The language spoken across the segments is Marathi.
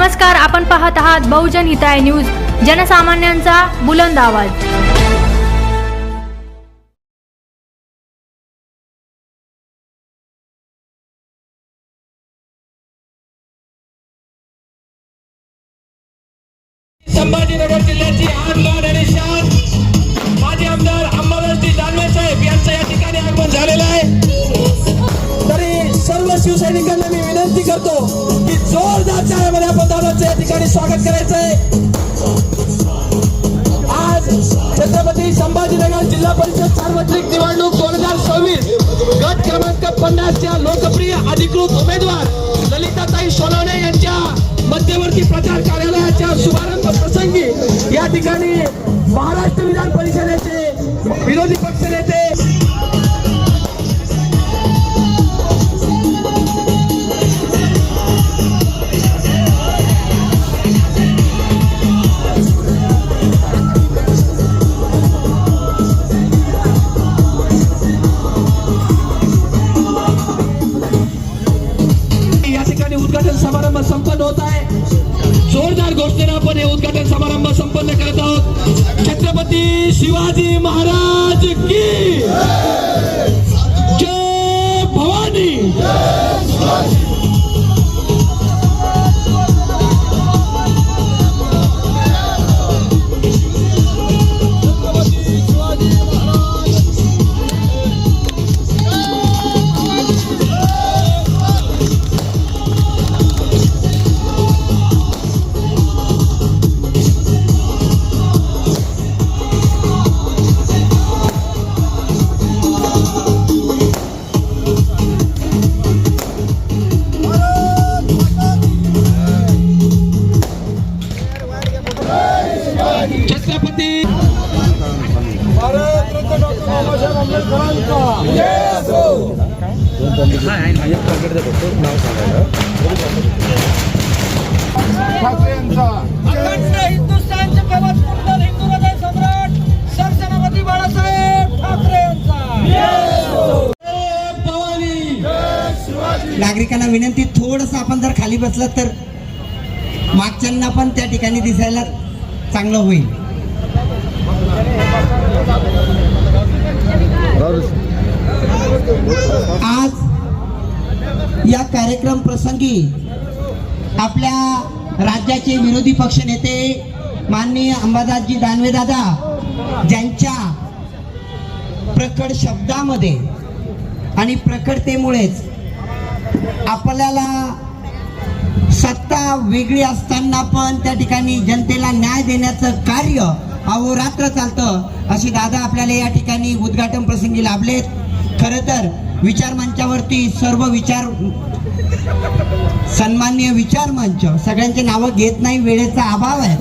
नमस्कार, आपण पाहत आहात बहुजन हिताय न्यूज, जनसामान्यांचा बुलंद आवाज। संभाजीनगर जिल्ह्याची आन बान आणि शान माजी आमदार अंबादासजी दानवे साहेब यांचं या ठिकाणी आगमन झालेलं आहे। तरी सर्व शिवसैनिकांना मी विनंती करतो की जोरदार टाळ्यामध्ये आपण दादांचं या ठिकाणी स्वागत करायचं आहे। आज छत्रपती संभाजीनगर जिल्हा परिषद सार्वत्रिक निवडणूक 2026 गट क्रमांक 50 च्या लोकप्रिय अधिकृत उमेदवार ललिताताई सोनवणे यांच्या मध्यवर्ती प्रचार कार्यालयाच्या शुभारंभ प्रसंगी या ठिकाणी महाराष्ट्र विधान परिषदेचे विरोधी पक्षनेते या ठिकाणी उद्घाटन समारंभ संपन्न होत आहे। जोरदार घोषणेने आपण हे उद्घाटन समारंभ संपन्न करत आहोत। छत्रपती शिवाजी महाराज की जय भवानी। छत्रपती भारत रत्न डॉक्टर बाबासाहेब आंबेडकरांचा जय असो। ठाकरे यांचा अखंड हिंदुस्थानचे प्रवर्तमान हिंदू हृदय सम्राट सरसेनापती बाळासाहेब ठाकरे यांचा जय असो। भवानी जय शिवाजी। नागरिकांना विनंती, थोडंसं आपण जर खाली बसलं तर मागच्यांना पण त्या ठिकाणी दिसायला चांगलं होईल। आज या कार्यक्रम प्रसंगी आपल्या राज्याचे विरोधी पक्ष नेते माननीय अंबादासजी दानवे दादा, ज्यांच्या प्रकट शब्दामध्ये आणि प्रकटतेमुळेच आपल्याला सत्ता वेगळी असताना पण त्या ठिकाणी जनतेला न्याय देण्याचं कार्य अहोरात्र चालतं, अशी दादा आपल्याला या ठिकाणी उद्घाटन प्रसंगी लाभलेत। खरं तर विचार मंचावरती सर्व विचार सन्माननीय विचार मंच सगळ्यांची नावं घेत नाही, वेळेचा अभाव आहे।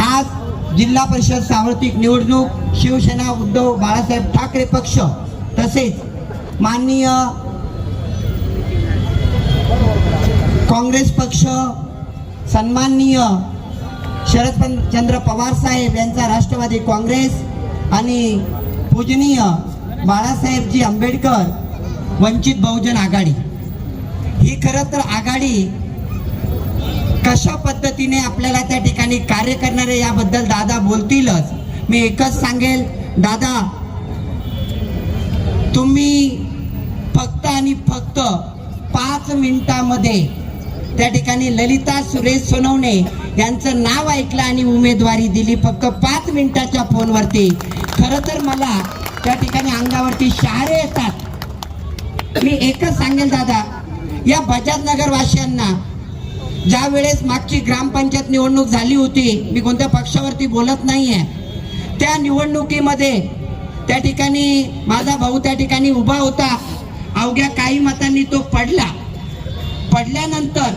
आज जिल्हा परिषद सार्वत्रिक निवडणूक शिवसेना उद्धव बाळासाहेब ठाकरे पक्ष तसेच माननीय काँग्रेस पक्ष सन्माननीय शरदचंद्र पवार साहेब यांचा राष्ट्रवादी काँग्रेस आणि पूजनीय बाळासाहेबजी आंबेडकर वंचित बहुजन आघाडी, ही खरं तर आघाडी कशा पद्धतीने आपल्याला त्या ठिकाणी कार्य करणारे याबद्दल दादा बोलतीलच। मी एकच सांगेल, दादा तुम्ही फक्त आणि फक्त 5 मिनिटांमध्ये त्या ठिकाणी ललिता सुरेश सोनवणे यांचं नाव ऐकलं आणि उमेदवारी दिली, फक्त 5 मिनिटाच्या फोनवरती। खरं तर मला त्या ठिकाणी अंगावरती शहारे येतात। मी एकच सांगेल दादा, या बजाजनगर वासियांना ज्या वेळेस मागची ग्रामपंचायत निवडणूक झाली होती, मी कोणत्या पक्षावरती बोलत नाहीये, त्या निवडणुकीमध्ये त्या ठिकाणी माझा भाऊ त्या ठिकाणी उभा होता, अवघ्या काही मतांनी तो पडला। पडल्यानंतर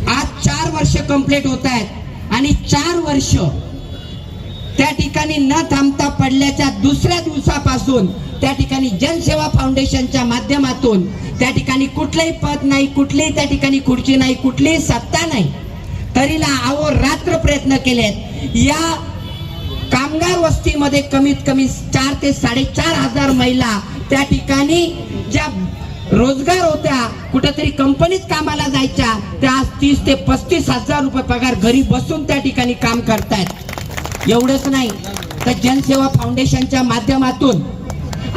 आज 4 वर्ष कंप्लीट होत आहेत आणि 4 वर्ष त्या ठिकाणी न थांबता पडल्याच्या दुसऱ्या दिवसापासून त्या ठिकाणी जनसेवा फाउंडेशनच्या माध्यमातून त्या ठिकाणी कुठलेही पद नाही, कुठलीही त्या ठिकाणी खुर्ची नाही, कुठलीही सत्ता नाही, तरीला अहोरात्र प्रयत्न केलेत। या कामगार वस्तीमध्ये कमीत कमी 4 ते 4.5 हजार महिला त्या ठिकाणी ज्या रोजगार होत्या, कुठेतरी कंपनीत कामाला जायच्या, त्या आज 30 ते 35,000 रुपये पगार घरी बसून त्या ठिकाणी काम करतायत. एवढंच नाही तर जनसेवा फाउंडेशनच्या माध्यमातून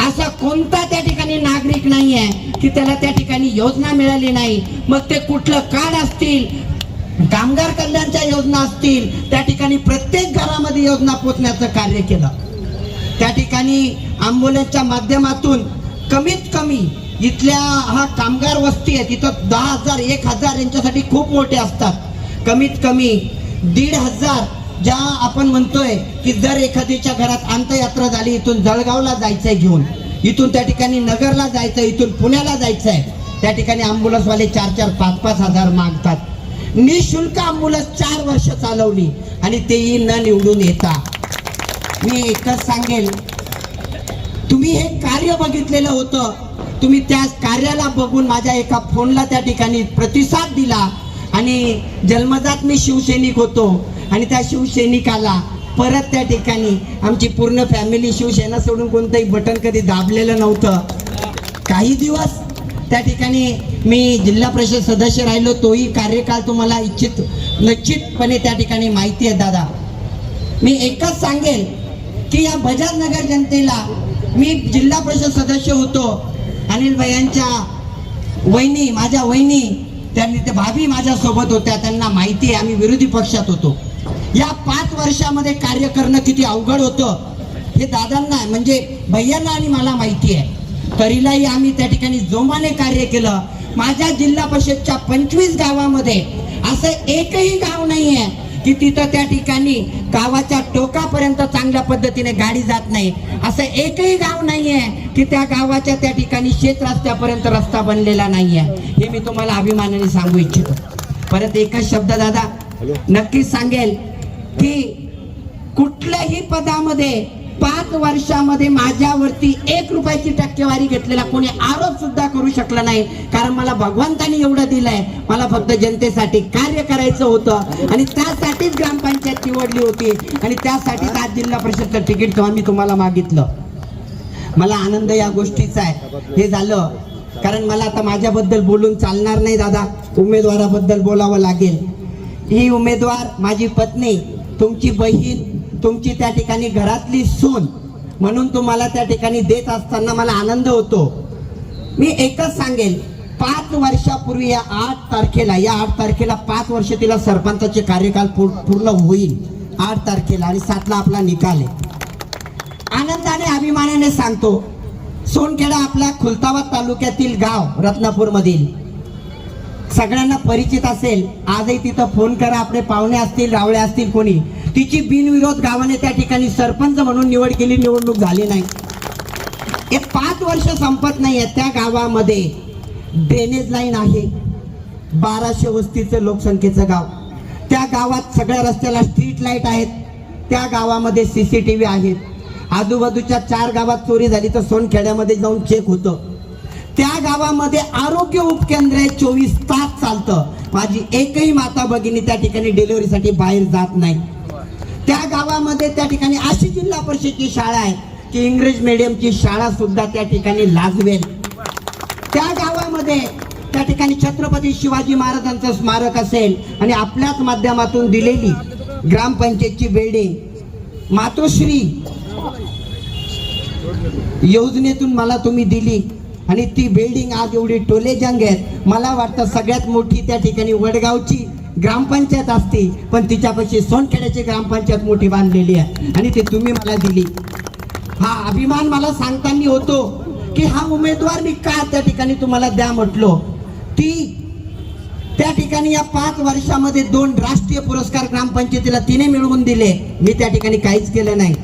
असा कोणता त्या ठिकाणी नागरिक नाही आहे की त्याला त्या ठिकाणी योजना मिळाली नाही. मग ते कुठलं कार्ड असतील, कामगार कल्याणच्या योजना असतील, त्या ठिकाणी प्रत्येक घरामध्ये योजना पोचण्याचं कार्य केलं. त्या ठिकाणी ॲम्ब्युलन्सच्या माध्यमातून कमीत कमी इथल्या हा कामगार वस्ती आहे तिथं 10,000 1,000 यांच्यासाठी खूप मोठे असतात. कमीत कमी 1,500 ज्या आपण म्हणतोय की जर एखाद्याच्या घरात अंत्ययात्रा झाली, इथून जळगावला जायचंय घेऊन, इथून त्या ठिकाणी नगरला जायचंय, इथून पुण्याला जायचंय, त्या ठिकाणी ॲम्ब्युलन्सवाले 4,4 5,5 हजार मागतात. निशुल्क ॲम्ब्युलन्स 4 वर्ष चालवली आणि तेही न निवडून येता. मी एकच सांगेल, तुम्ही हे कार्य बघितलेलं होतं, तुम्ही त्या कार्याला बघून माझ्या एका फोनला त्या ठिकाणी प्रतिसाद दिला आणि जन्मजात मी शिवसैनिक होतो आणि त्या शिवसैनिकाला परत त्या ठिकाणी आमची पूर्ण फॅमिली शिवसेना सोडून कोणतंही बटन कधी दाबलेलं नव्हतं. काही दिवस त्या ठिकाणी मी जिल्हा परिषद सदस्य राहिलो, तोही कार्यकाळ तुम्हाला निश्चितपणे त्या ठिकाणी माहिती आहे दादा. मी एकच सांगेल की या बजाजनगर जनतेला, मी जिल्हा परिषद सदस्य होतो, अनिल भैयांच्या वहिनी, माझ्या वहिनी, त्यांनी ते भाभी माझ्या सोबत होत्या, त्यांना माहिती आहे आम्ही विरोधी पक्षात होतो. या 5 वर्षामध्ये कार्य करणं किती अवघड होतं हे दादांना म्हणजे भैयांना आणि मला माहिती आहे. तरीलाही आम्ही त्या ठिकाणी जोमाने कार्य केलं. माझ्या जिल्हा परिषदच्या 25 गावामध्ये असं एकही गाव नाही आहे की तिथं त्या ठिकाणी गावाच्या टोकापर्यंत चांगल्या पद्धतीने गाडी जात नाही. असं एकही गाव नाही आहे की त्या गावाच्या त्या ठिकाणी शेत रस्त्यापर्यंत रस्ता बनलेला नाही आहे. हे मी तुम्हाला अभिमानाने सांगू इच्छितो. परत एकच शब्द दादा नक्कीच सांगेल की कुठल्याही पदामध्ये 5 वर्षामध्ये माझ्यावरती 1 रुपयाची टक्केवारी घेतलेला कोणी आरोप सुद्धा करू शकला नाही. कारण मला भगवंतानी एवढं दिलंय, मला फक्त जनतेसाठी कार्य करायचं होतं आणि त्यासाठीच ग्रामपंचायत निवडली होती आणि त्यासाठीच आज जिल्हा परिषदचं तिकीट मी तुम्हाला मागितलं. मला आनंद या गोष्टीचा आहे. हे झालं कारण मला आता माझ्याबद्दल बोलून चालणार नाही दादा, उमेदवाराबद्दल बोलावं लागेल. ही उमेदवार माझी पत्नी, तुमची बहीण, तुमची त्या ठिकाणी घरातली सून म्हणून तुम्हाला त्या ठिकाणी देत असताना मला आनंद होतो. मी एकच सांगेल, 5 वर्षापूर्वी या 8 तारखेला 5 वर्ष तिला सरपंचाचे कार्यकाल पूर्ण होईल 8 तारखेला आणि 7ला आपला निकाल आहे. आनंदाने अभिमानाने सांगतो, सोनखेडा आपला खुलताबाद तालुक्यातील गाव, रत्नापूर मधील सगळ्यांना परिचित असेल. आजही तिथं फोन करा, आपले पाहुणे असतील, रावळे असतील, कोणी, तिची बिनविरोध गावाने त्या ठिकाणी सरपंच म्हणून निवड केली, निवडणूक झाली नाही. हे 5 वर्ष संपत नाहीये. त्या गावामध्ये ड्रेनेज लाईन आहे, 1200 वस्तीचं लोकसंख्येचं गाव. त्या गावात सगळ्या रस्त्याला स्ट्रीट लाईट आहेत. त्या गावामध्ये CCTV आहेत. आजूबाजूच्या 4 गावात चोरी झाली तर सोनखेड्यामध्ये जाऊन चेक होतं. त्या गावामध्ये आरोग्य उपकेंद्र 24 तास चालतं. माझी एकही माता भगिनी त्या ठिकाणी डिलिव्हरीसाठी बाहेर जात नाही. त्या गावामध्ये त्या ठिकाणी अशी जिल्हा परिषदची शाळा आहे की इंग्रज मीडियमची शाळा सुद्धा त्या ठिकाणी लाजवेल. त्या गावामध्ये त्या ठिकाणी छत्रपती शिवाजी महाराजांचं स्मारक असेल आणि आपल्याच माध्यमातून दिलेली ग्रामपंचायतची बिल्डिंग मातोश्री योजनेतून मला तुम्ही दिली आणि ती बिल्डिंग आज एवढी टोलेजंग आहेत. मला वाटतं सगळ्यात मोठी त्या ठिकाणी वडगावची ग्रामपंचायत असती, पण तिच्यापाशी सोनखेड्याची ग्रामपंचायत मोठी बांधलेली आहे आणि ती तुम्ही मला दिली. हा अभिमान मला सांगताना होतो की हा उमेदवार मी का त्या ठिकाणी तुम्हाला द्या म्हटलो. ती त्या ठिकाणी या 5 वर्षामध्ये 2 राष्ट्रीय पुरस्कार ग्रामपंचायतीला तिने मिळवून दिले. मी त्या ठिकाणी काहीच केलं नाही.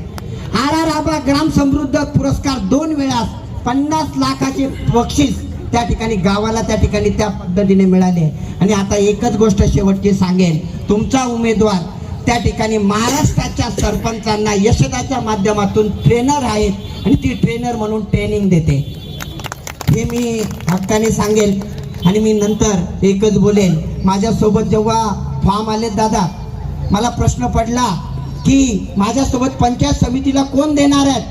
RR आबा ग्राम समृद्ध पुरस्कार 2 वेळा 50 लाखाचे बक्षीस त्या ठिकाणी गावाला त्या ठिकाणी त्या पद्धतीने मिळाले. आणि आता एकच गोष्ट शेवटची सांगेन, तुमचा उमेदवार त्या ठिकाणी महाराष्ट्राच्या सरपंचांना यशदाच्या माध्यमातून ट्रेनर आहेत आणि ती ट्रेनर म्हणून ट्रेनिंग देते. हे मी हक्काने सांगेल. आणि मी नंतर एकच बोलेल, माझ्यासोबत जेव्हा फॉर्म आले दादा, मला प्रश्न पडला की माझ्यासोबत पंचायत समितीला कोण देणार आहेत,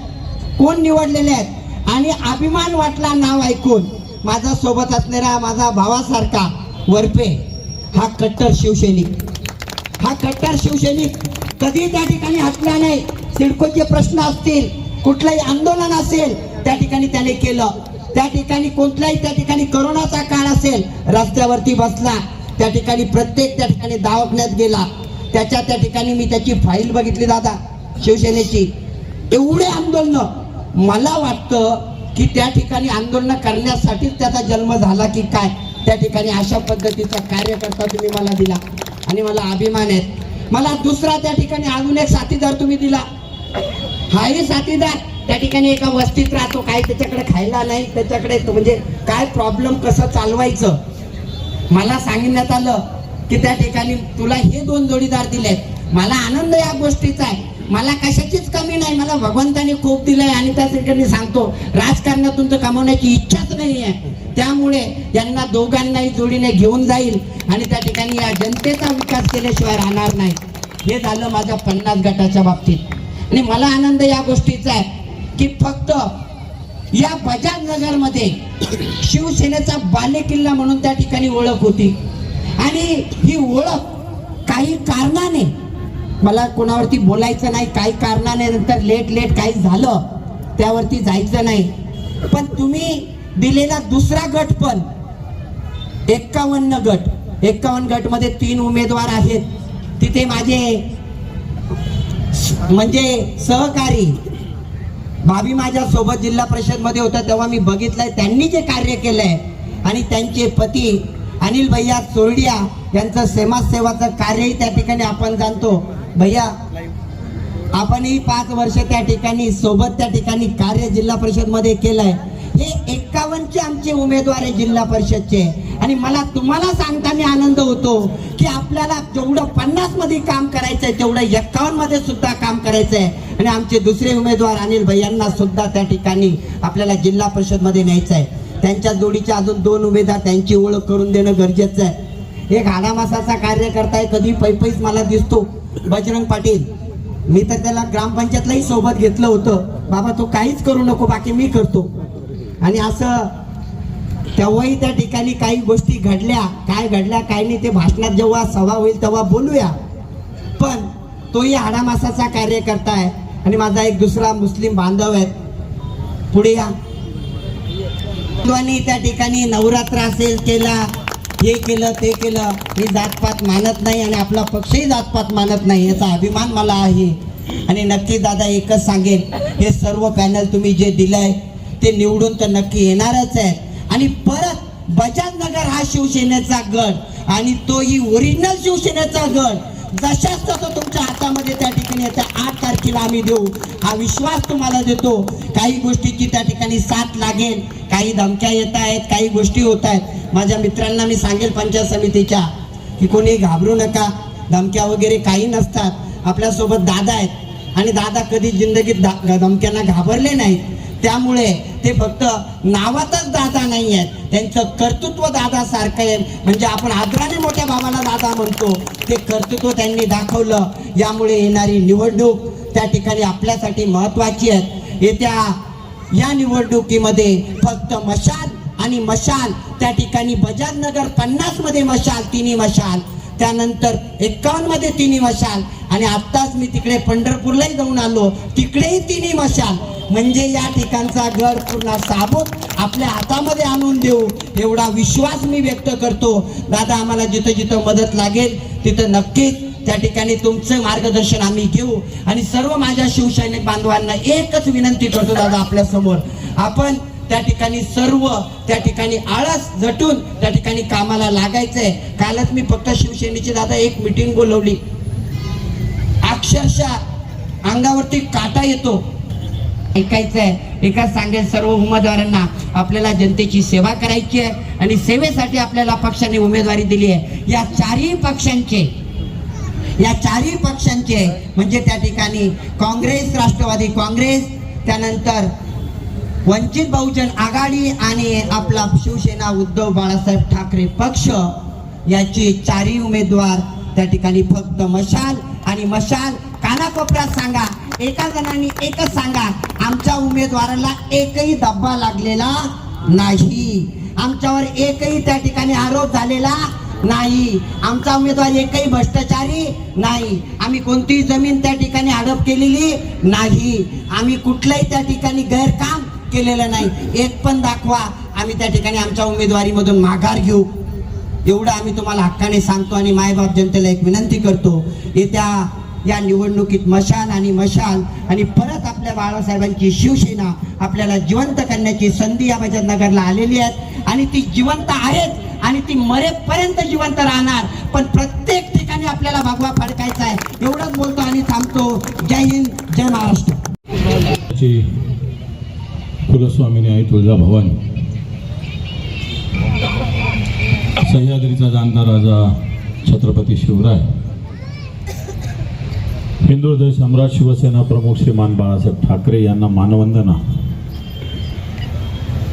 कोण निवडलेले आहेत, आणि अभिमान वाटला नाव ऐकून. माझा सोबत असणारा माझा भावासारखा वरपे हा कट्टर शिवसैनिक, हा कट्टर शिवसैनिक कधी त्या ठिकाणी हटला नाही. सिडकोचे प्रश्न असतील, कुठलंही आंदोलन असेल, त्या ठिकाणी त्याने केलं. त्या ठिकाणी कोणत्याही त्या ठिकाणी करोनाचा काळ असेल, रस्त्यावरती बसला, त्या ठिकाणी प्रत्येक त्या ठिकाणी दवाखान्यात गेला. त्या ठिकाणी मी त्याची फाईल बघितली दादा शिवसेनेची. एवढे आंदोलन, मला वाटतं की त्या ठिकाणी आंदोलन करण्यासाठीच त्याचा जन्म झाला की काय. त्या ठिकाणी अशा पद्धतीचा कार्यकर्ता तुम्ही मला दिला आणि मला अभिमान आहे. मला दुसरा त्या ठिकाणी अजून एक साथीदार तुम्ही दिला. हाही साथीदार त्या ठिकाणी एका वस्तीत राहतो, काय त्याच्याकडे खायला नाही, त्याच्याकडे म्हणजे काय प्रॉब्लेम कसं चालवायचं. मला सांगण्यात आलं की त्या ठिकाणी तुला हे 2 जोडीदार दिलेत. मला आनंद या गोष्टीचा आहे, मला कशाचीच कमी नाही, मला भगवंताने खूप दिलंय. आणि त्या ठिकाणी सांगतो राजकारणातून तर कमवण्याची इच्छाच नाही आहे. त्यामुळे यांना दोघांनाही जोडीने घेऊन जाईल आणि त्या ठिकाणी या जनतेचा विकास केल्याशिवाय राहणार नाही. हे झालं माझ्या 50 गटाच्या बाबतीत. आणि मला आनंद या गोष्टीचा आहे की फक्त या बजाजनगर मध्ये शिवसेनेचा बालेकिल्ला म्हणून त्या ठिकाणी ओळख होती. आणि ही ओळख काही कारणाने, मला कोणावरती बोलायचं नाही, काही कारणाने नंतर लेट काही झालं त्यावरती जायचं नाही. पण तुम्ही दिलेला दुसरा गट पण 51 गट, 51 गट मध्ये 3 उमेदवार आहेत. तिथे माझे म्हणजे सहकारी भाभी माझ्या सोबत जिल्हा परिषद मध्ये होता तेव्हा मी बघितलंय त्यांनी जे कार्य केलंय. आणि त्यांचे पती अनिल भैया सोरडिया यांचं समाजसेवाचं कार्यही त्या ठिकाणी आपण जाणतो. भैया आपणही 5 वर्ष त्या ठिकाणी सोबत त्या ठिकाणी कार्य जिल्हा परिषद मध्ये केलंय. हे 51चे आमचे उमेदवार आहे जिल्हा परिषदचे. आणि मला तुम्हाला सांगताना आनंद होतो की आपल्याला जेवढं 50 मध्ये काम करायचंय तेवढं 51 मध्ये सुद्धा काम करायचंय. आणि आमचे दुसरे उमेदवार अनिल भैयांना सुद्धा त्या ठिकाणी आपल्याला जिल्हा परिषद मध्ये न्यायचं आहे. त्यांच्या जोडीचे अजून 2 उमेदवार, त्यांची ओळख करून देणं गरजेचं आहे. एक हाडामासाचा कार्यकर्ता आहे, कधी पैपैच मला दिसतो, बजरंग पाटील. मी तर त्याला ग्रामपंचायतलाही सोबत घेतलं होतं, बाबा तो काहीच करू नको, बाकी मी करतो. आणि असं तेव्हाही त्या ठिकाणी काही गोष्टी घडल्या, काय घडल्या काय नाही ते भाषणात जेव्हा सभा होईल तेव्हा बोलूया. पण तोही हाडामासाचा कार्यकर्ता आहे. आणि माझा एक दुसरा मुस्लिम बांधव आहे, पुढे या. त्या ठिकाणी नवरात्र असेल केला, हे केलं ते केलं. मी जातपात मानत नाही आणि आपला पक्षही जातपात मानत नाही, याचा अभिमान मला आहे. आणि नक्की दादा एकच सांगेल, हे सर्व पॅनल तुम्ही जे दिलंय ते निवडून तर नक्की येणारच आहे. आणि परत बजाजनगर हा शिवसेनेचा गड आणि तोही ओरिजिनल शिवसेनेचा गड जशाच तसं तुमच्या हातामध्ये त्या ठिकाणी येत्या 8 तारखेला आम्ही देऊ, हा विश्वास तुम्हाला देतो. काही गोष्टीची त्या ठिकाणी साथ लागेल, काही धमक्या येत आहेत, काही गोष्टी होत आहेत. माझ्या मित्रांना मी सांगेल पंचायत समितीच्या की कोणी घाबरू नका, धमक्या वगैरे काही नसतात. आपल्यासोबत दादा आहेत आणि दादा कधी जिंदगीत धमक्यांना घाबरले नाहीत. त्यामुळे ते फक्त नावातच दादा नाही आहेत, त्यांचं कर्तृत्व दादा सारखं आहे. म्हणजे आपण आदराने मोठ्या भावाला दादा म्हणतो, ते कर्तृत्व त्यांनी दाखवलं. यामुळे येणारी निवडणूक त्या ठिकाणी आपल्यासाठी महत्वाची आहे. येत्या या निवडणुकीमध्ये फक्त मशाल आणि मशाल, त्या ठिकाणी बजाजनगर 50 मध्ये मशाल, 3 मशाल, त्यानंतर 51 मध्ये 3 मशाल. आणि आत्ताच मी तिकडे पंढरपूरलाही जाऊन आलो, तिकडेही 3 मशाल. म्हणजे या ठिकाणचा गड पूर्ण साबूत आपल्या हातामध्ये आणून देऊ एवढा विश्वास मी व्यक्त करतो. दादा आम्हाला जिथं जिथं मदत लागेल तिथं नक्कीच त्या ठिकाणी तुमचं मार्गदर्शन आम्ही घेऊ. आणि सर्व माझ्या शिवसैनिक बांधवांना एकच विनंती करतो दादा आपल्या समोर, आपण त्या ठिकाणी सर्व त्या ठिकाणी आळस झटून त्या ठिकाणी कामाला लागायचंय. कालच मी फक्त शिवसेनेची दादा एक मीटिंग बोलवली, अक्षरशः अंगावरती काटा येतो. ऐकायचंय, एकच सांगेल सर्व उमेदवारांना, आपल्याला जनतेची सेवा करायची आहे आणि सेवेसाठी आपल्याला पक्षाने उमेदवारी दिली आहे. या चारही पक्षांचे म्हणजे त्या ठिकाणी काँग्रेस, राष्ट्रवादी काँग्रेस, त्यानंतर वंचित बहुजन आघाडी आणि आपला शिवसेना उद्धव बाळासाहेब ठाकरे पक्ष, याची चारही उमेदवार त्या ठिकाणी फक्त मशाल आणि मशाल. कानाकोपऱ्यात सांगा, एका जणांनी एकच सांगा, आमच्या उमेदवाराला एकही धब्बा लागलेला नाही. आमच्यावर एकही त्या ठिकाणी आरोप झालेला नाही. आमचा उमेदवार एकही भ्रष्टाचारी नाही. आम्ही कोणतीही जमीन त्या ठिकाणी हडप केलेली नाही. आम्ही कुठलंही त्या ठिकाणी गैरकाम केलेलं नाही. एक पण दाखवा, आम्ही त्या ठिकाणी आमच्या उमेदवारीमधून माघार घेऊ, एवढं आम्ही तुम्हाला हक्काने सांगतो. आणि मायबाप जनतेला एक विनंती करतो, येत्या या निवडणुकीत मशाल आणि परत आपल्या बाळासाहेबांची शिवसेना आपल्याला जिवंत करण्याची संधी या बजाजनगरला आलेली आहे. आणि ती जिवंत आहेत आणि ती मरेपर्यंत जिवंत राहणार. पण प्रत्येक ठिकाणी आपल्याला भगवा फडकायचा आहे. एवढंच बोलतो आणि थांबतो. जय हिंद, जय महाराष्ट्र. कुलस्वामिनी आई तुळजाभवानी, सह्याद्रीचा जाणता राजा छत्रपती शिवराय, हिंदू हृदय सम्राट शिवसेना प्रमुख श्रीमान बाळासाहेब ठाकरे यांना मानवंदना.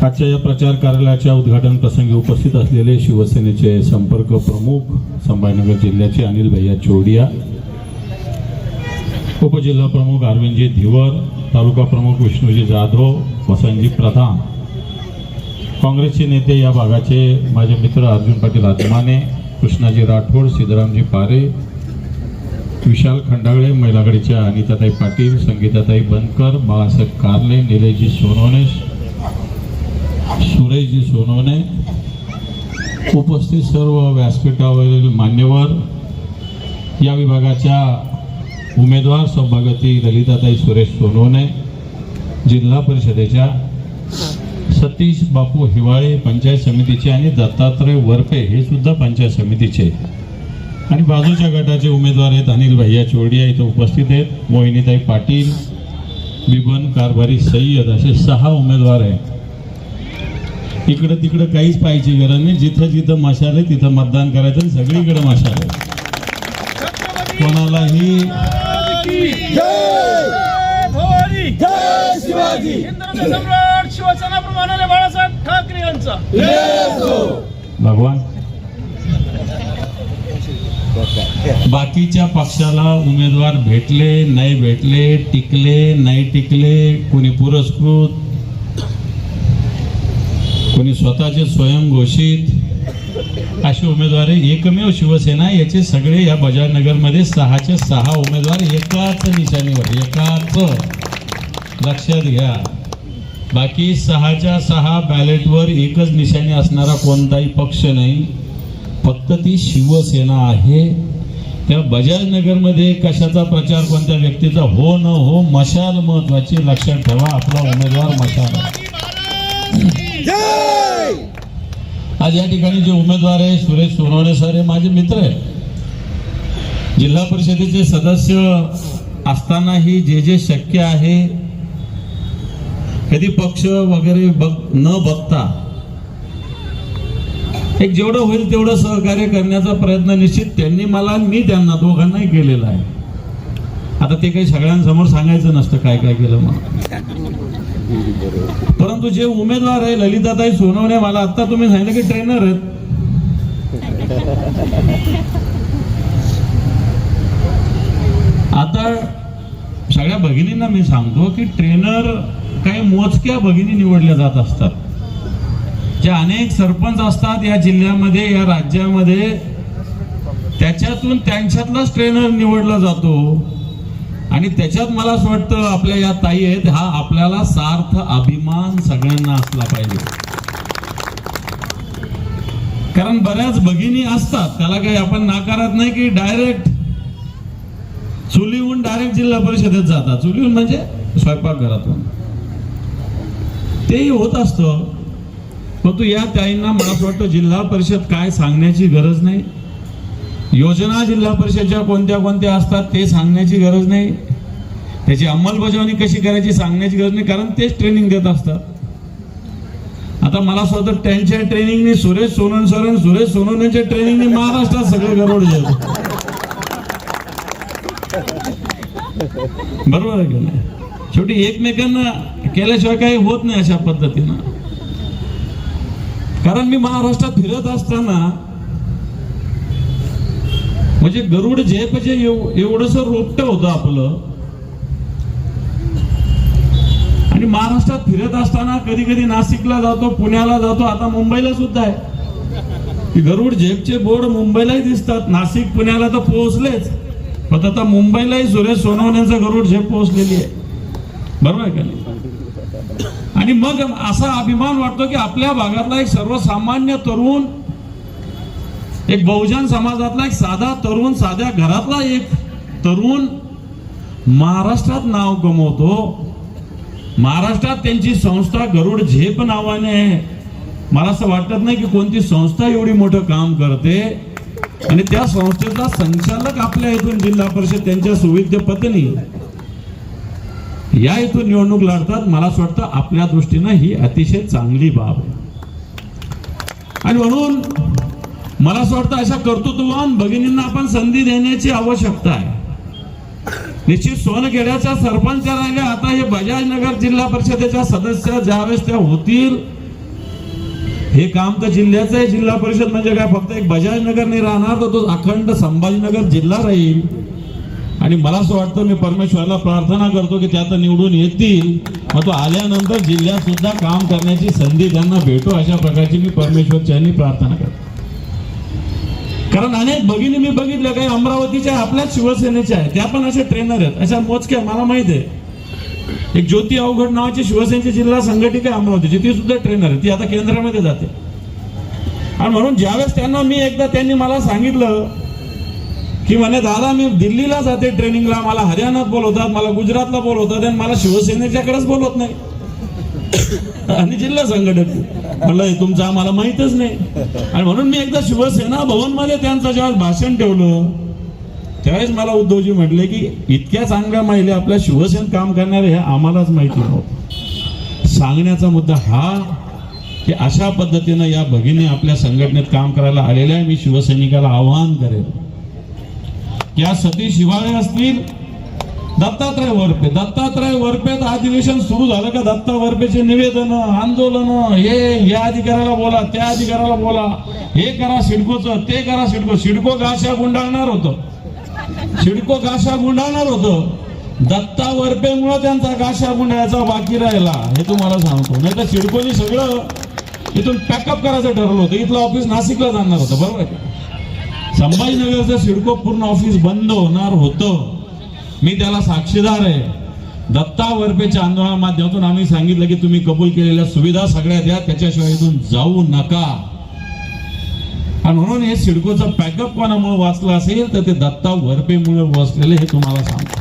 आजच्या या प्रचार कार्यालयाच्या उद्घाटन प्रसंगी उपस्थित असलेले शिवसेनेचे संपर्क प्रमुख संभाजीनगर जिल्ह्याचे अनिल भैया चोडिया, उपजिल्हा प्रमुख अरविंदजी धिवर, तालुका प्रमुख विष्णूजी जाधव, वसंतजी प्रधान, काँग्रेसचे नेते या भागाचे माझे मित्र अर्जुन पाटील आत्माने, कृष्णाजी राठोड, सिद्धरामजी पारे, विशाल खंडागळे, महिला आघाडीच्या अनिताताई पाटील, संगीताताई बनकर, बाळासाहेब कारले, निलेशजी सोनवणे, सुरेशजी सोनवणे, उपस्थित सर्व व्यासपीठावरील मान्यवर, या विभागाच्या उमेदवार सौभाग्यवती ललिताताई सुरेश सोनवणे, जिल्हा परिषदेच्या सतीश बापू हिवाळे पंचायत समितीचे आणि दत्तात्रय वरपे हे सुद्धा पंचायत समितीचे, आणि बाजूच्या गटाचे उमेदवार आहेत अनिल भैया चोडिया इथं उपस्थित आहेत, मोहिनीताई पाटील, बिबन कारभारी सय्यद, असे 6 उमेदवार आहेत. इकडं तिकडं काहीच पाहायची गरज नाही. जिथं जिथं मशाल आहे तिथं मतदान करायचं आणि सगळीकडे मशाल आहे. कोणालाही शिवसेना प्रमाणे बाळासाहेब ठाकरे यांचा भगवान. बाकीच्या पक्षाला उमेदवार भेटले नाही भेटले, टिकले नाही टिकले, कोणी पुरस्कृत, कोणी स्वतःचे स्वयंघोषित असे उमेदवार एकमेव शिवसेना. याचे सगळे या बजाजनगरमध्ये 6चे 6 उमेदवार एकाच निशाणीवर, एकाच, लक्षात घ्या. बाकी 6च्या 6 बॅलेटवर एकच निशाणी असणारा कोणताही पक्ष नाही, फक्त ती शिवसेना आहे. त्या बजाजनगरमध्ये कशाचा प्रचार, कोणत्या व्यक्तीचा हो न हो, मशाल महत्वाची. लक्षात ठेवा, आपला उमेदवार मशाल आहे. आज या ठिकाणी जे उमेदवार आहे सुरेश सोनवणे सर हे माझे मित्र आहे. जिल्हा परिषदेचे सदस्य असतानाही जे जे शक्य आहे, कधी पक्ष वगैरे न बघता एक जेवढं होईल तेवढं सहकार्य करण्याचा प्रयत्न निश्चित त्यांनी मला, मी त्यांना दोघांनाही केलेला आहे. आता ते काही सगळ्यांसमोर सांगायचं नसतं काय काय केलं मला. परंतु जे उमेदवार आहे ललिताताई सोनवणे, मला आता तुम्ही सांगितलं की ट्रेनर आहेत. आता सगळ्या भगिनींना मी सांगतो की ट्रेनर काही मोजक्या भगिनी निवडल्या जात असतात. जे अनेक सरपंच असतात या जिल्ह्यामध्ये, या राज्यामध्ये, त्याच्यातून त्यांच्यातलाच ट्रेनर निवडला जातो. आणि त्याच्यात मला असं वाटतं आपल्या या ताई आहेत, हा आपल्याला सार्थ अभिमान सगळ्यांना असला पाहिजे. कारण बऱ्याच भगिनी असतात, त्याला काही आपण नाकारत नाही की डायरेक्ट चुलीहून डायरेक्ट जिल्हा परिषदेत जातात. चुलीहून म्हणजे स्वयंपाकघरातून, तेही होत असतं. परंतु या ताईंना मला असं वाटतं जिल्हा परिषद काय सांगण्याची गरज नाही. योजना जिल्हा परिषदच्या कोणत्या कोणत्या असतात ते सांगण्याची गरज नाही. त्याची अंमलबजावणी कशी करायची सांगण्याची गरज नाही, कारण तेच ट्रेनिंग देत असतात. आता मला असं वाटतं त्यांच्या ट्रेनिंगने सुरेश सोनवणेच्या ट्रेनिंगने महाराष्ट्रात सगळे गडबड झालं. बरोबर आहे की नाही? शेवटी एकमेकांना केल्याशिवाय काही होत नाही अशा पद्धतीनं. कारण मी महाराष्ट्रात फिरत असताना म्हणजे गरुड झेप जे एवढंसं रोपटं होतं आपलं, आणि महाराष्ट्रात फिरत असताना कधी कधी नाशिकला जातो, पुण्याला जातो, आता मुंबईला सुद्धा आहे. गरुड झेपचे बोर्ड मुंबईलाही दिसतात, नाशिक पुण्याला तर पोहोचलेच, पण आता मुंबईलाही सुरेश सोनवणेंचं गरुड झेप पोहोचलेली आहे. बरोबर आहे का नाही? आणि मग असा अभिमान वाटतो की आपल्या भागातला एक सर्वसामान्य तरुण, एक बहुजन समाजातला एक साधा तरुण, साध्या घरातला एक तरुण महाराष्ट्रात नाव कमवतो. महाराष्ट्रात त्यांची संस्था गरुड झेप नावाने आहे. मला असं वाटत नाही की कोणती संस्था एवढी मोठं काम करते. आणि त्या संस्थेचा संचालक आपल्या इथून जिल्हा परिषद त्यांच्या सुविद्य पत्नी या इथून निवडणूक लढतात. मला असं वाटतं आपल्या दृष्टीनं ही अतिशय चांगली बाब आहे. आणि म्हणून मला असं वाटतं अशा कर्तृत्ववान भगिनींना आपण संधी देण्याची आवश्यकता आहे. निश्चित सोनखेड्याच्या सरपंच त्या राहिल्या, आता हे बजाजनगर जिल्हा परिषदेच्या सदस्य ज्यावेळेस त्या होतील, हे काम तर जिल्ह्याचं आहे. जिल्हा परिषद म्हणजे काय फक्त एक बजाजनगर नाही राहणार, तर तो अखंड संभाजीनगर जिल्हा राहील. आणि मला असं वाटतं, मी परमेश्वराला प्रार्थना करतो की त्यात निवडून येतील, मग तो आल्यानंतर जिल्ह्यात सुद्धा काम करण्याची संधी त्यांना भेटो, अशा प्रकारची मी परमेश्वरच्यांनी प्रार्थना करतो. कारण अनेक भगिनी मी बघितल्या, काही अमरावतीच्या आपल्याच शिवसेनेच्या आहेत, त्या पण असे ट्रेनर आहेत, अशा मोजक्या मला माहित आहे. एक ज्योती अवघड नावाची शिवसेनेची जिल्हा संघटिका आहे अमरावतीची, ती सुद्धा ट्रेनर आहे, ती आता केंद्रामध्ये जाते. आणि म्हणून ज्यावेळेस त्यांनी मला सांगितलं की म्हणे दादा मी दिल्लीला जाते ट्रेनिंगला, मला हरियाणात बोलवतात, मला गुजरातला बोलवतात, आणि मला शिवसेनेच्याकडेच बोलवत नाही. आणि जिल्हा संघटक म्हणलं तुमचं आम्हाला माहितच नाही. आणि म्हणून मी एकदा शिवसेना भवन मध्ये त्यांचं जेव्हा भाषण ठेवलं, त्यावेळेस मला उद्धवजी म्हटले की इतक्या चांगल्या महिला आपल्या शिवसेनेत काम करणारे हे आम्हालाच माहिती नव्हतं. सांगण्याचा मुद्दा हा की अशा पद्धतीनं या भगिनी आपल्या संघटनेत काम करायला आलेल्या आहे. मी शिवसैनिकाला आवाहन करेन, या सतीश हिवाळे असतील, दत्तात्रय वरपेत अधिवेशन सुरू झालं का दत्ता वरपेचे निवेदन, आंदोलन, हे या अधिकाऱ्याला बोला, त्या अधिकाऱ्याला बोला, हे करा सिडकोचं, ते करा सिडको गाशा गुंडाळणार होतं. दत्ता वरपेमुळे त्यांचा गाशा गुंडाळायचा बाकी राहिला, हे तुम्हाला सांगतो. नाही तर सिडकोनी सगळं इथून पॅकअप करायचं ठरवलं होतं. इथलं ऑफिस नाशिकला जाणार होतं. बरोबर आहे. संभाजीनगरचं सिडको पूर्ण ऑफिस बंद होणार होतं. मी त्याला साक्षीदार आहे. दत्ता वरपेच्या आंदोलनाच्या माध्यमातून आम्ही सांगितलं की तुम्ही कबूल केलेल्या सुविधा सगळ्या द्या, त्याच्याशिवाय इथून जाऊ नका. आणि म्हणून हे सिडकोचं पॅकअप कोणामुळे वाचलं असेल तर ते दत्ता वरपेमुळे वाचलेले, हे तुम्हाला सांगतो.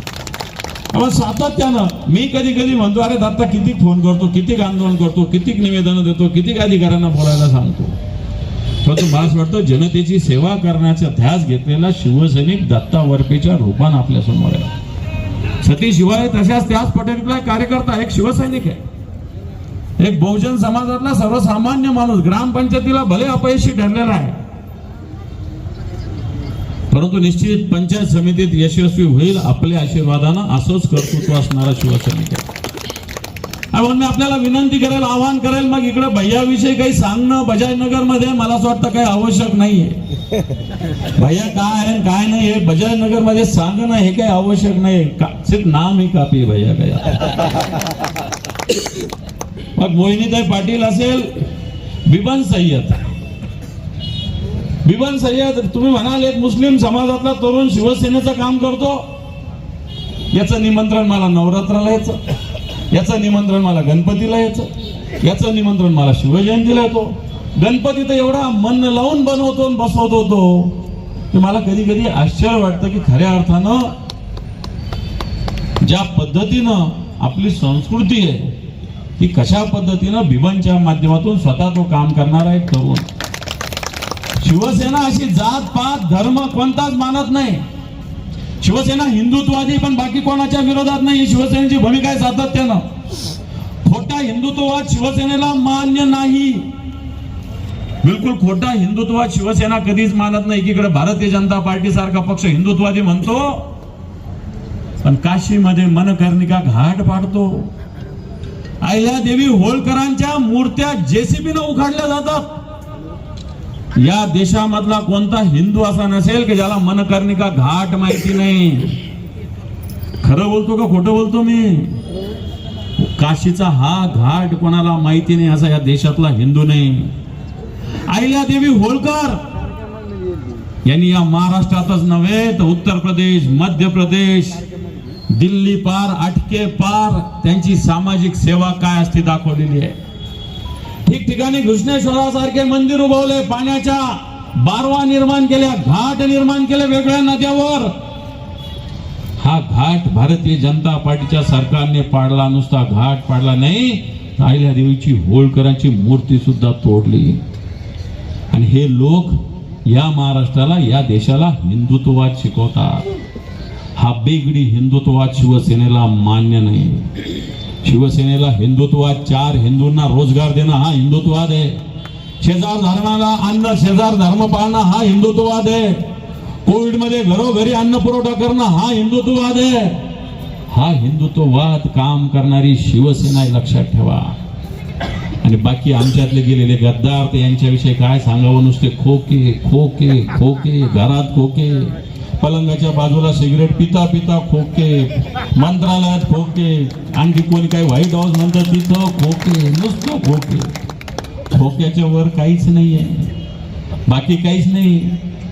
आपण सातत्यानं मी कधी म्हणतो अरे दत्ता किती फोन करतो, किती आंदोलन करतो, किती निवेदन देतो, किती अधिकाऱ्यांना बोलायला सांगतो. परंतु मला असं वाटतं जनतेची सेवा करण्याचा ध्यास घेतलेला शिवसैनिक दत्ता वरपेच्या रूपानं आपल्या समोर आहे. सतीश हिवाळे तशाच त्याच पटेलला कार्यकर्ता, एक शिवसैनिक आहे, एक बहुजन समाजातला सर्वसामान्य माणूस, ग्रामपंचायतीला भले अपयशी ठरलेला आहे, परंतु निश्चित पंचायत समितीत यशस्वी होईल आपल्या आशीर्वादानं. असंच कर्तृत्व असणारा शिवसैनिक आहे. म्हणून मी आपल्याला विनंती करेल, आवाहन करेल, मग इकडे भैयाविषयी काही सांगणं बजाजनगर मध्ये मला असं वाटतं काही आवश्यक नाहीये. भैया काय आहे काय नाही हे बजाजनगर मध्ये सांगणं हे काही आवश्यक नाही. सिर्फ नाम ही काफी भैया गया. मग मोहिनीताई पाटील असेल, बिबन सय्यद, तुम्ही म्हणाल एक मुस्लिम समाजातला तरुण शिवसेनेचं काम करतो, याचं निमंत्रण मला नवरात्राला यायचं, याचं निमंत्रण मला गणपतीला यायचं, याचं निमंत्रण मला शिवजयंतीला येतो. गणपती तर एवढा मन लावून बनवतो बसवत होतो की मला कधी आश्चर्य वाटतं की खऱ्या अर्थानं ज्या पद्धतीनं आपली संस्कृती आहे की कशा पद्धतीनं बिबनच्या माध्यमातून स्वतः तो काम करणारा एक तरुण. शिवसेना अशी जात पात धर्म कोणताच मानत नाही. शिवसेना हिंदुत्ववादी पण बाकी कोणाच्या विरोधात नाही. शिवसेनेची भूमिका आहे सातत्यानं. खोटा हिंदुत्ववाद शिवसेनेला मान्य नाही. बिलकुल खोटा हिंदुत्ववाद शिवसेना कधीच मानत नाही. एकीकडे भारतीय जनता पार्टी सारखा पक्ष हिंदुत्ववादी म्हणतो, पण काशीमध्ये मनकर्णिका घाट पाडतो. अहिल्यादेवी होळकरांच्या मूर्त्या जेसीबीनं उखाडल्या जातात. या देशामधला कोणता हिंदू असा नसेल की ज्याला मनकर्णिका घाट माहिती नाही. खरं बोलतो का खोटं बोलतो मी? काशीचा हा घाट कोणाला माहिती नाही असा या देशातला हिंदू नाही. अहिल्यादेवी होळकर यांनी या महाराष्ट्रातच नव्हे तर उत्तर प्रदेश, मध्य प्रदेश, दिल्ली पार, अटके पार त्यांची सामाजिक सेवा काय असते दाखवलेली आहे. ठिकठिकाणी घृष्णेश्वरासारखे मंदिर उभवले, पाण्याच्या बारवा निर्माण केल्या, घाट निर्माण केले वेगळ्या नद्यावर. हा घाट भारतीय जनता पार्टीच्या सरकारने पाडला, नुसता घाट पाडला नाही, अहिल्यादेवीची होळकरांची मूर्ती सुद्धा तोडली. आणि हे लोक या महाराष्ट्राला, या देशाला हिंदुत्ववाद शिकवतात. हा बेगडी हिंदुत्ववाद शिवसेनेला मान्य नाही. शिवसेनेला हिंदुत्ववाद 4 हिंदूंना रोजगार देणं हा हिंदुत्ववाद आहे. शेजार धर्माला अन्न, शेजार धर्म पाळणं हा हिंदुत्ववाद आहे. कोविड मध्ये घरोघरी अन्न पुरवठा करणं हा हिंदुत्ववाद आहे. हा हिंदुत्ववाद काम करणारी शिवसेना आहे, लक्षात ठेवा. आणि बाकी आमच्यातले गेलेले गद्दार तर यांच्याविषयी काय सांगावं, नुसते खोके खोके खोके, घरात खोके, पलंगाच्या बाजूला सिगरेट पिता पिता खोके, मंत्रालयात खोके, आणखी कोणी काही व्हाईट हाऊस म्हणतं तिथं खोके, नुसतं खोके. खोक्याच्या वर काहीच नाहीये, बाकी काहीच नाही.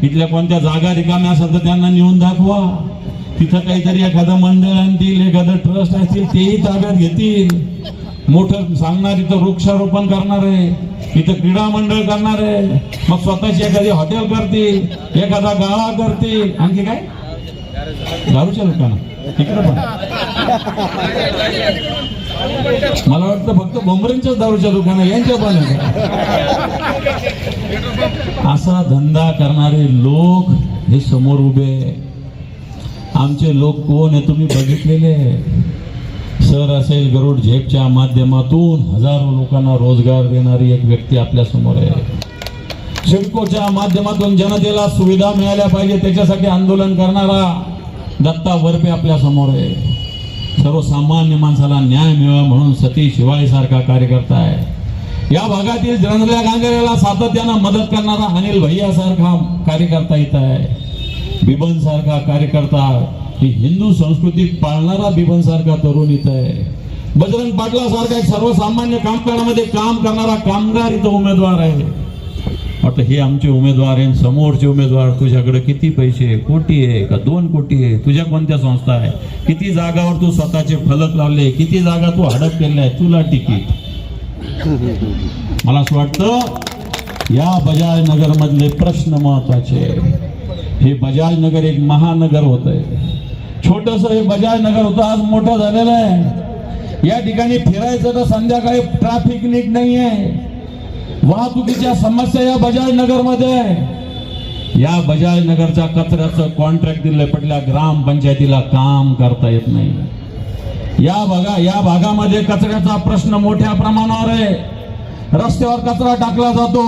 इथल्या कोणत्या जागा रिकाम्या असेल तर त्यांना नेऊन दाखवा, तिथं काहीतरी एखादं मंडळ आणतील, एखादं ट्रस्ट असतील, तेही ताब्यात घेतील. मोठं सांगणार इथं वृक्षारोपण करणार आहे, इथं क्रीडा मंडळ करणार आहे, मग स्वतःची एखादी हॉटेल करतील, एखादा गाळा करतील, आणखी काय दारूच्या दुकानं तिकडे पण. मला वाटतं फक्त बोंबरेंच्याच दारूच्या दुकानं यांच्या पण. असा धंदा करणारे लोक हे समोर उभे. आमचे लोक कोण आहे तुम्ही बघितलेले. सर असेल, गरुड झेपच्या माध्यमातून हजारो लोकांना रोजगार देणारी एक व्यक्ती आपल्या समोर आहे. सिडकोच्या माध्यमातून जनतेला सुविधा मिळाल्या पाहिजे त्याच्यासाठी आंदोलन करणारा दत्ता वरपे आपल्या समोर आहे. सर्वसामान्य माणसाला न्याय मिळावा म्हणून सतीश शिवाळे सारखा कार्यकर्ता आहे. या भागातील जनरल्या गांगेऱ्याला सातत्यानं मदत करणारा अनिल भैया सारखा कार्यकर्ता इथं आहे. बिबन सारखा कार्यकर्ता, ही हिंदू संस्कृती पाळणारा बिबन सारखा तरुण इथं आहे. बजरंग पाटला सारखा एक सर्वसामान्य कामगारामध्ये काम करणारा कामगार इथं उमेदवार आहे. वाटतं हे आमचे उमेदवार आहे. समोरचे उमेदवार, तुझ्याकडे किती पैसे, कोटी आहे का 2 कोटी आहे, तुझ्या कोणत्या संस्था आहे, किती जागावर तू स्वतःचे फलक लावले, किती जागा तू हडप केल्या आहे, तुला तिकीट. मला असं वाटतं या बजाज नगर मधले प्रश्न महत्वाचे. हे बजाज नगर एक महानगर होत आहे. छोटस हे बजाज नगर होतं, आज मोठं झालेलं आहे. या ठिकाणी फिरायचं तर संध्याकाळी ट्रॅफिक नीट नाहीये. वाहतुकीच्या समस्या या बजाज नगर मध्ये. या बजाज नगरच्या कचऱ्याचं कॉन्ट्रॅक्ट दिलंय, पडल्या ग्रामपंचायतीला काम करता येत नाही. या भागामध्ये कचऱ्याचा प्रश्न मोठ्या प्रमाणावर आहे. रस्त्यावर कचरा टाकला जातो,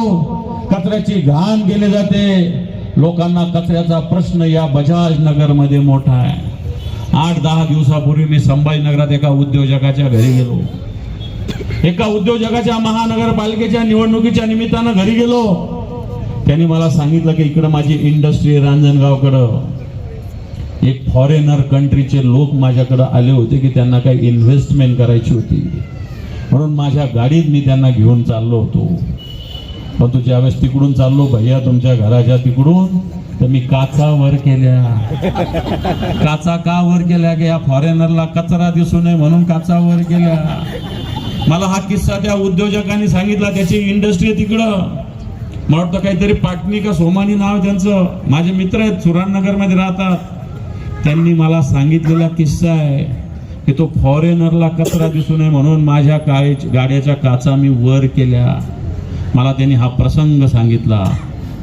कचऱ्याची घाण केली जाते. लोकांना कचऱ्याचा प्रश्न या बजाज नगर मध्ये मोठा आहे. 8-10 दिवसापूर्वी मी संभाजीनगरात एका उद्योजकाच्या घरी गेलो. एका उद्योजकाच्या महानगरपालिकेच्या निवडणुकीच्या निमित्तानं घरी गेलो. त्यांनी मला सांगितलं की इकडे माझी इंडस्ट्री रांजणगावकडं एक फॉरेनर कंट्रीचे लोक माझ्याकडे आले होते की त्यांना काही इन्व्हेस्टमेंट करायची होती. म्हणून माझ्या गाडीत मी त्यांना घेऊन चाललो होतो. पण तू ज्यावेळेस तिकडून चाललो भैया तुमच्या घराच्या तिकडून, तर मी काचा वर केल्या. काचा का वर केल्या की या फॉरेनरला कचरा दिसू नये म्हणून काचा वर केल्या. मला हा किस्सा त्या उद्योजकांनी सांगितला. त्याची इंडस्ट्री आहे तिकडं, मला वाटतं काहीतरी पाटणी का सोमानी नाव त्यांचं. माझे मित्र आहेत, सुराननगर मध्ये राहतात. त्यांनी मला सांगितलेला किस्सा आहे की तो फॉरेनरला कचरा दिसू नये म्हणून माझ्या गाड्याच्या काचा मी वर केल्या. मला त्यांनी हा प्रसंग सांगितला.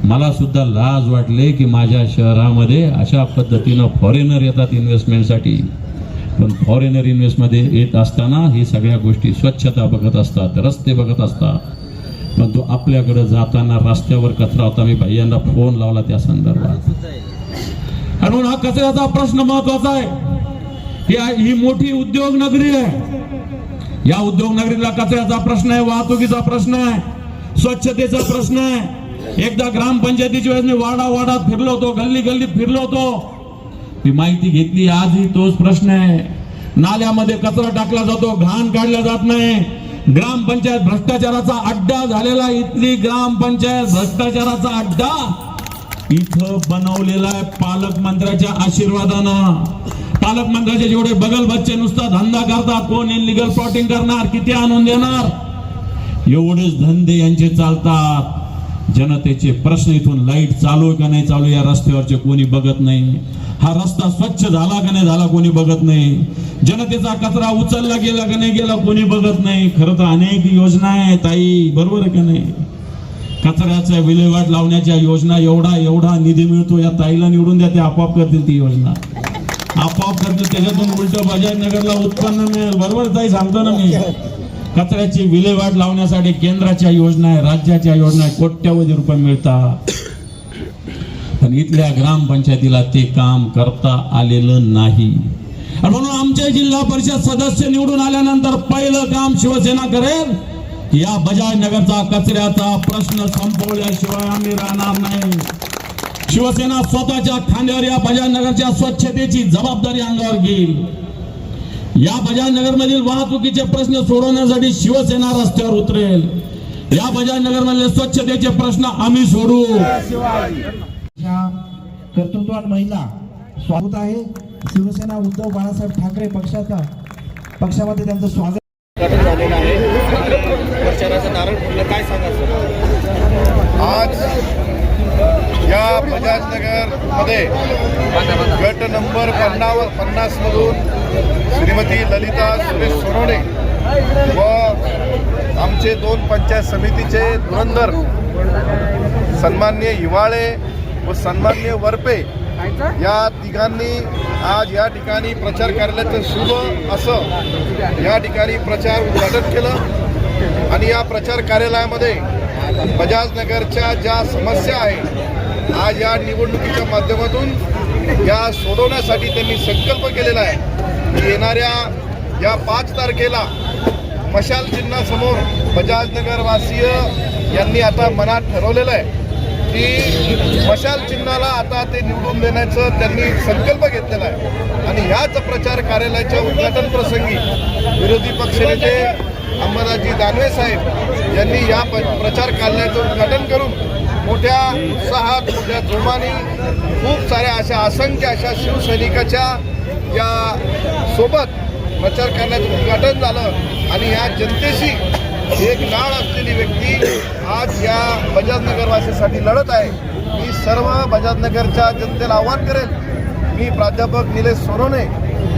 मला सुद्धा लाज वाटले की माझ्या शहरामध्ये अशा पद्धतीनं फॉरेनर येतात इन्व्हेस्टमेंटसाठी. पण फॉरेनर इन्व्हेस्टमध्ये येत असताना ही सगळ्या गोष्टी, स्वच्छता बघत असतात, रस्ते बघत असतात. पण तो आपल्याकडे जाताना रस्त्यावर कचरा होता. मी भैयांना फोन लावला त्या संदर्भात. म्हणून हा कचऱ्याचा प्रश्न महत्वाचा आहे. ही मोठी उद्योग नगरी आहे. या उद्योग नगरीला कचऱ्याचा प्रश्न आहे, वाहतुकीचा प्रश्न आहे, स्वच्छतेचा प्रश्न आहे. एकदा ग्रामपंचायतीच्या वेळेस मी वाडात फिरलो होतो, गल्ली फिरलो होतो. मी माहिती घेतली, आजही तोच प्रश्न आहे. नाल्यामध्ये कचरा टाकला जातो, घाण काढला जात नाही. ग्रामपंचायत भ्रष्टाचाराचा अड्डा झालेला, इथली ग्रामपंचायत भ्रष्टाचाराचा अड्डा इथं बनवलेला आहे पालकमंत्र्याच्या आशीर्वादानं. पालकमंत्र्याचे जेवढे बगल बच्चे नुसता धंदा करतात, कोण इनलिगल प्लॉटिंग करणार, किती आणून देणार, एवढेच धंदे यांचे चालतात. जनतेचे प्रश्न, इथून लाईट चालू आहे का नाही चालू या रस्त्यावरचे कोणी बघत नाही. हा रस्ता स्वच्छ झाला का नाही झाला कोणी बघत नाही. जनतेचा कचरा उचलला गेला का नाही गेला कोणी बघत नाही. खरं तर अनेक योजना आहेत ताई, बरोबर आहे का नाही. कचऱ्याच्या विल्हेवाट लावण्याच्या योजना, एवढा निधी मिळतो. या ताईला निवडून द्या, ते आपोआप करतील ती योजना, आपोआप करतील. त्याच्यातून उलट बजाजनगरला उत्पन्न मिळेल. बरोबर ताई सांगतो ना मी. कचऱ्याची विल्हेवाट लावण्यासाठी केंद्राच्या योजना आहे, राज्याच्या योजना आहे, कोट्यावधी रुपये मिळतात. पण इथल्या ग्रामपंचायतीला ते काम करता आलेलं नाही. आणि म्हणून आमचे जिल्हा परिषद सदस्य निवडून आल्यानंतर पहिलं काम शिवसेना करेल, या बजाजनगरचा कचऱ्याचा प्रश्न संपवल्याशिवाय आम्ही राहणार नाही. शिवसेना स्वतःच्या खांद्यावर या बजाजनगरच्या स्वच्छतेची जबाबदारी अंगावर घेईल. या बजाजनगर मधील वाहतुकीचे प्रश्न सोडवण्यासाठी शिवसेना रस्त्यावर उतरेल. या बजाजनगर मधले स्वच्छतेचे प्रश्न आम्ही सोडू. कर्तृत्ववान महिला स्वागत आहे. शिवसेना उद्धव बाळासाहेब ठाकरे पक्षामध्ये त्यांचं स्वागत झालेलं आहे. प्रचाराचं नारळ फुटलं, काय सांगा सर? आज या बजाजनगर मध्ये गट नंबर 50 मधून श्रीमती ललिता सुरेश सोनवणे व आमचे 2 पंचायत समितीचे धुरंधर सन्माननीय हिवाळे व सन्माननीय वरपे या तिघांनी आज या ठिकाणी प्रचार कार्यालयाचं शुभ असं या ठिकाणी प्रचार उद्घाटन केलं. आणि या प्रचार कार्यालयामध्ये बजाजनगरच्या ज्या समस्या आहेत आज या निवडणुकीच्या माध्यमातून या सोडवण्यासाठी त्यांनी संकल्प केलेला आहे. येणाऱ्या या 5 तारखेला मशाल चिन्हासमोर बजाजनगरवासीय यांनी आता मनात ठरवलेलं आहे की मशाल चिन्हाला आता ते निवडून देण्याचं त्यांनी संकल्प घेतलेला आहे. आणि ह्याच प्रचार कार्यालयाच्या उद्घाटन प्रसंगी विरोधी पक्षनेते अंबादासजी दानवे साहेब यांनी या प्रचार कार्यालयाचं उद्घाटन करून मोठ्या उत्साहात, मोठ्या जोमाने खूप साऱ्या असंख्य अशा शिवसैनिकाच्या या सोबत प्रचार कार्यालयाचं उद्घाटन झालं. आणि या जनतेशी एक नाळ असलेली व्यक्ती आज या बजाजनगरवासीसाठी लढत आहे. मी सर्व बजाजनगरच्या जनतेला आवाहन करेल, मी प्राध्यापक निलेश सोनवणे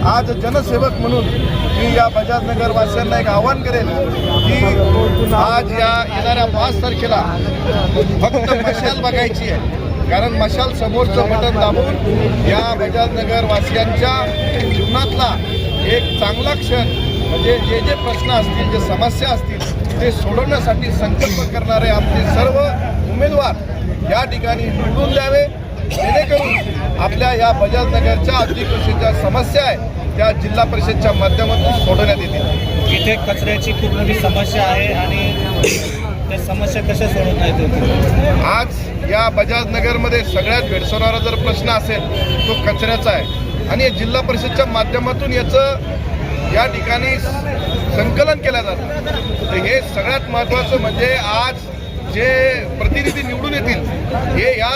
आज जनसेवक म्हणून मी या बजाजनगरवासियांना एक आवाहन करेल की आज या येणाऱ्या 5 तारखेला फक्त मशाल बघायची आहे. कारण मशाल समोरचं बटन दाबून या बजाजनगरवासियांच्या जीवनातला एक चांगला क्षण म्हणजे जे प्रश्न असतील, जे समस्या असतील ते सोडवण्यासाठी संकल्प करणारे आमचे सर्व उमेदवार या ठिकाणी निवडून द्यावे, जेणेकरून आपल्या या बजाजनगरच्या अधिकृतच्या समस्या आहेत त्या जिल्हा परिषदच्या माध्यमातून सोडवण्यात येतील. इथे कचऱ्याची खूप मोठी समस्या आहे आणि त्या समस्या कशा सोडवता येतील? आज या बजाजनगरमध्ये सगळ्यात भेडसावणारा जर प्रश्न असेल तो कचऱ्याचा आहे. आणि जिल्हा परिषदच्या माध्यमातून याचं या ठिकाणी संकलन केलं जातं. तर हे सगळ्यात महत्त्वाचं म्हणजे आज जे प्रतिनिधी निवडून येतील हे या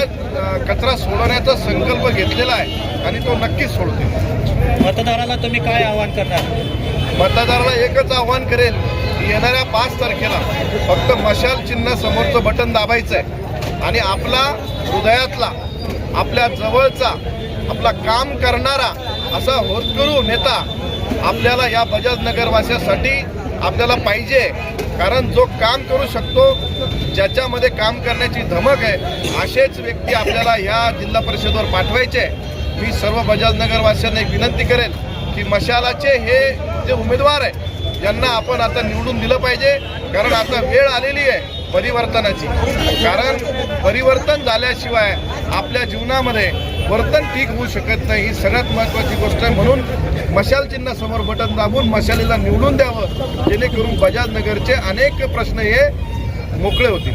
कचरा सोडवण्याचा संकल्प घेतलेला आहे आणि तो नक्कीच सोडतील. मतदाराला तुम्ही काय आवाहन करणार? मतदाराला एकच आव्हान करेल की येणाऱ्या 5 तारखेला फक्त मशाल चिन्ह समोरचं बटन दाबायचं आहे आणि आपला हृदयातला, आपल्या जवळचा, आपला काम करणारा असा होतकरू नेता आपल्याला या बजाजनगरवासियांसाठी आपल्याला पाहिजे. कारण जो काम करू शकतो, ज्याच्यामध्ये काम करण्याची धमक आहे, असेच व्यक्ती आपल्याला या जिल्हा परिषदेवर पाठवायचे. मी सर्व बजाजनगरवासियांना एक विनंती करेन की मशालाचे हे जे उमेदवार आहे यांना आपण आता निवडून दिलं पाहिजे. कारण आता वेळ आलेली आहे परिवर्तनाची. कारण परिवर्तन झाल्याशिवाय आपल्या जीवनामध्ये वर्तन ठीक होऊ शकत नाही, ही सगळ्यात महत्त्वाची गोष्ट आहे. म्हणून मशाल चिन्ह समोर बटन दाबून मशालीला निवडून द्यावं, जेणेकरून बजाजनगरचे अनेक प्रश्न हे मोकळे होतील.